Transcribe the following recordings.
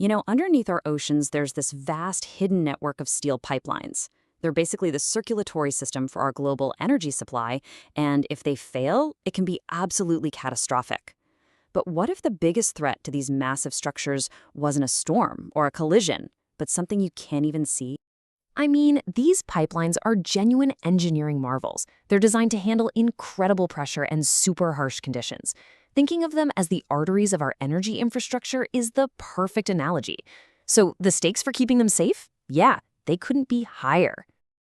Underneath our oceans, there's this vast hidden network of steel pipelines. They're basically the circulatory system for our global energy supply, and if they fail, it can be absolutely catastrophic. But what if the biggest threat to these massive structures wasn't a storm or a collision, but something you can't even see? I mean, these pipelines are genuine engineering marvels. They're designed to handle incredible pressure and super harsh conditions. Thinking of them as the arteries of our energy infrastructure is the perfect analogy. So the stakes for keeping them safe? Yeah, they couldn't be higher.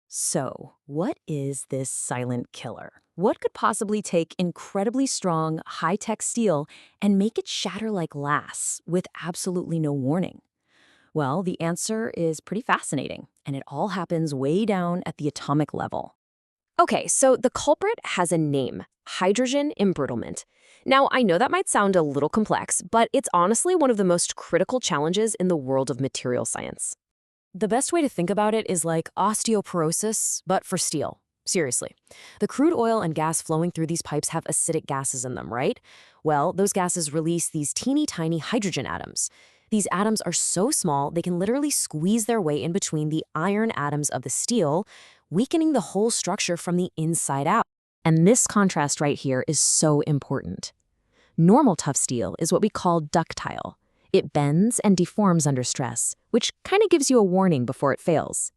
So, what is this silent killer? What could possibly take incredibly strong, high-tech steel and make it shatter like glass with absolutely no warning? Well, the answer is pretty fascinating, and it all happens way down at the atomic level. Okay, so the culprit has a name, hydrogen embrittlement. Now, I know that might sound a little complex, but it's honestly one of the most critical challenges in the world of material science. The best way to think about it is like osteoporosis, but for steel. Seriously. The crude oil and gas flowing through these pipes have acidic gases in them, right? Well, those gases release these teeny tiny hydrogen atoms. These atoms are so small they can literally squeeze their way in between the iron atoms of the steel, weakening the whole structure from the inside out. And this contrast right here is so important. Normal tough steel is what we call ductile. It bends and deforms under stress, which kind of gives you a warning before it fails.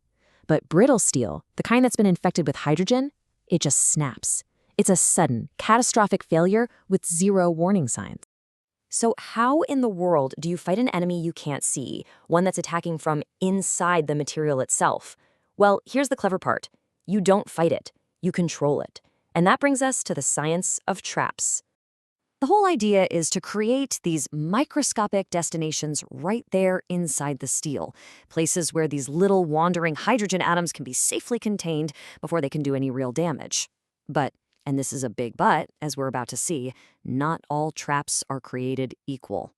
But brittle steel, the kind that's been infected with hydrogen, it just snaps. It's a sudden, catastrophic failure with zero warning signs. So how in the world do you fight an enemy you can't see, one that's attacking from inside the material itself? Well, here's the clever part. You don't fight it, you control it. And that brings us to the science of traps. The whole idea is to create these microscopic destinations right there inside the steel, places where these little wandering hydrogen atoms can be safely contained before they can do any real damage. But, and this is a big but, as we're about to see, not all traps are created equal.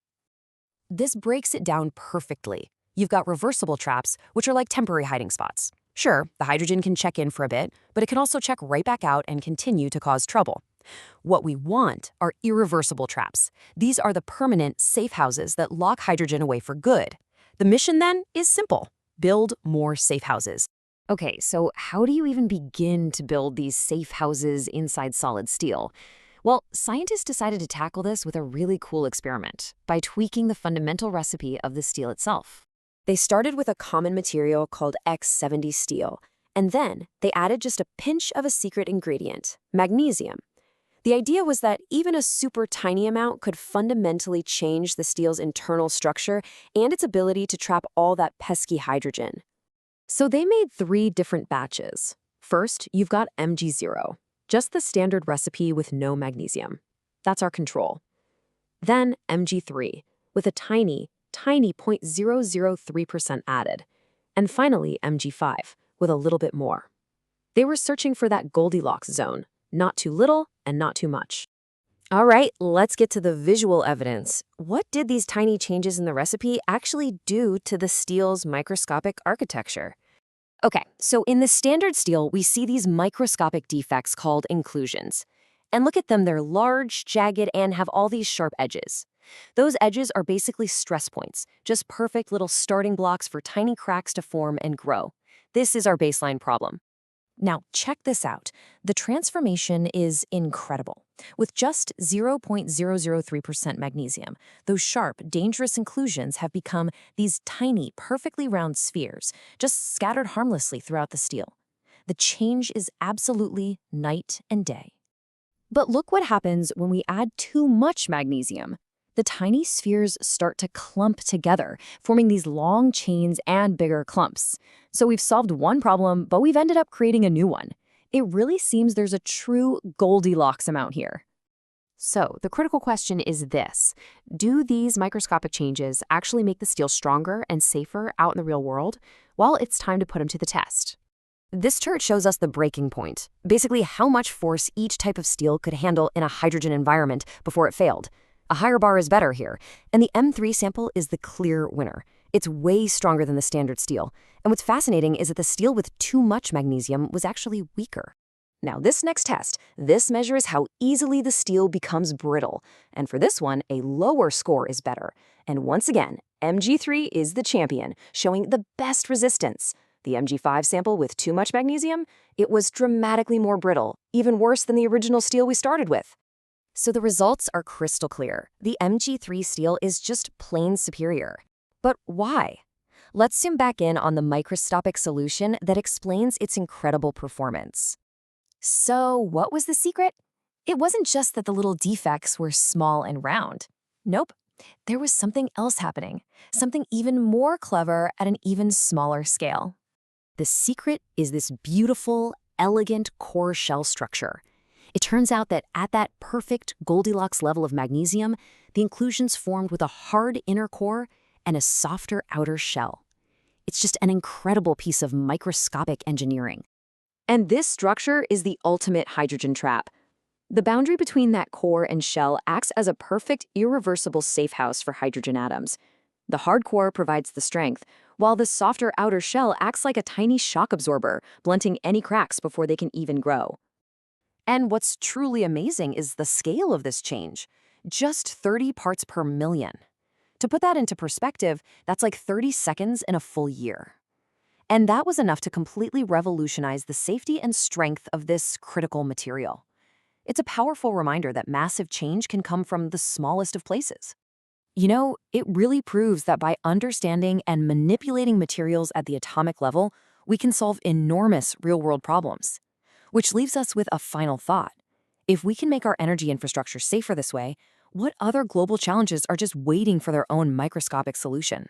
This breaks it down perfectly. You've got reversible traps, which are like temporary hiding spots. Sure, the hydrogen can check in for a bit, but it can also check right back out and continue to cause trouble. What we want are irreversible traps. These are the permanent, safe houses that lock hydrogen away for good. The mission, then, is simple. Build more safe houses. Okay, so how do you even begin to build these safe houses inside solid steel? Well, scientists decided to tackle this with a really cool experiment by tweaking the fundamental recipe of the steel itself. They started with a common material called X70 steel, and then they added just a pinch of a secret ingredient, magnesium. The idea was that even a super tiny amount could fundamentally change the steel's internal structure and its ability to trap all that pesky hydrogen. So they made 3 different batches. First, you've got Mg0, just the standard recipe with no magnesium. That's our control. Then Mg3, with a tiny 0.003% added. And finally Mg5, with a little bit more. They were searching for that Goldilocks zone, not too little and not too much. All right, let's get to the visual evidence. What did these tiny changes in the recipe actually do to the steel's microscopic architecture? Okay, so in the standard steel, we see these microscopic defects called inclusions. And look at them, they're large, jagged, and have all these sharp edges. Those edges are basically stress points, just perfect little starting blocks for tiny cracks to form and grow. This is our baseline problem. Now, check this out. The transformation is incredible. With just 0.003% magnesium, those sharp, dangerous inclusions have become these tiny, perfectly round spheres, just scattered harmlessly throughout the steel. The change is absolutely night and day. But look what happens when we add too much magnesium. The tiny spheres start to clump together, forming these long chains and bigger clumps. So we've solved one problem, but we've ended up creating a new one. It really seems there's a true Goldilocks amount here. So the critical question is this: do these microscopic changes actually make the steel stronger and safer out in the real world? Well, it's time to put them to the test. This chart shows us the breaking point, basically how much force each type of steel could handle in a hydrogen environment before it failed. A higher bar is better here, and the M3 sample is the clear winner. It's way stronger than the standard steel, and what's fascinating is that the steel with too much magnesium was actually weaker. Now this next test, this measures how easily the steel becomes brittle, and for this one, a lower score is better, And once again, Mg3 is the champion, showing the best resistance. The Mg5 sample with too much magnesium, it was dramatically more brittle, even worse than the original steel we started with. So the results are crystal clear. The Mg3 steel is just plain superior. But why? Let's zoom back in on the microscopic solution that explains its incredible performance. So what was the secret? It wasn't just that the little defects were small and round. Nope. There was something else happening, something even more clever at an even smaller scale. The secret is this beautiful, elegant core shell structure. It turns out that at that perfect Goldilocks level of magnesium, the inclusions formed with a hard inner core and a softer outer shell. It's just an incredible piece of microscopic engineering. And this structure is the ultimate hydrogen trap. The boundary between that core and shell acts as a perfect, irreversible safe house for hydrogen atoms. The hard core provides the strength, while the softer outer shell acts like a tiny shock absorber, blunting any cracks before they can even grow. And what's truly amazing is the scale of this change. Just 30 parts per million. To put that into perspective, that's like 30 seconds in a full year. And that was enough to completely revolutionize the safety and strength of this critical material. It's a powerful reminder that massive change can come from the smallest of places. You know, it really proves that by understanding and manipulating materials at the atomic level, we can solve enormous real-world problems. Which leaves us with a final thought. If we can make our energy infrastructure safer this way, what other global challenges are just waiting for their own microscopic solution?